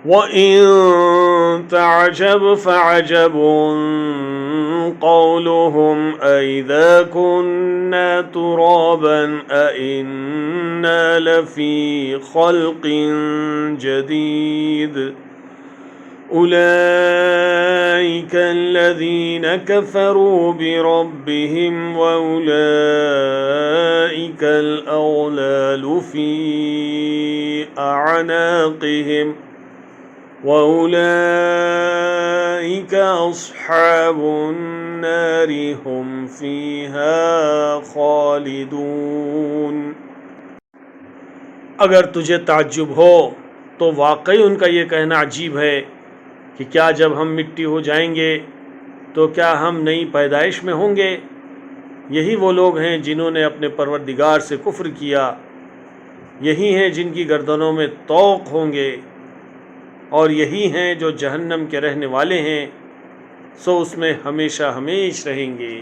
वइन तअजब फअजबुन क़ौलुहुम अइज़ा कुन्ना तुराबन अइन्ना लफ़ी ख़ल्क़िन जदीद उलाइकल्लज़ीन कफ़रू बिरब्बिहिम व उलाइकल अग़लालु फ़ी अअनाक़िहिम व उलाइक अस्हाबुन नारि हुम फ़ीहा ख़ालिदून। अगर तुझे ताज्जुब हो तो वाकई उनका ये कहना अजीब है कि क्या जब हम मिट्टी हो जाएंगे तो क्या हम नई पैदाइश में होंगे। यही वो लोग हैं जिन्होंने अपने परवरदिगार से कुफ्र किया, यही हैं जिनकी गर्दनों में तौक होंगे, और यही हैं जो जहन्नम के रहने वाले हैं, सो उसमें हमेशा हमेश रहेंगे।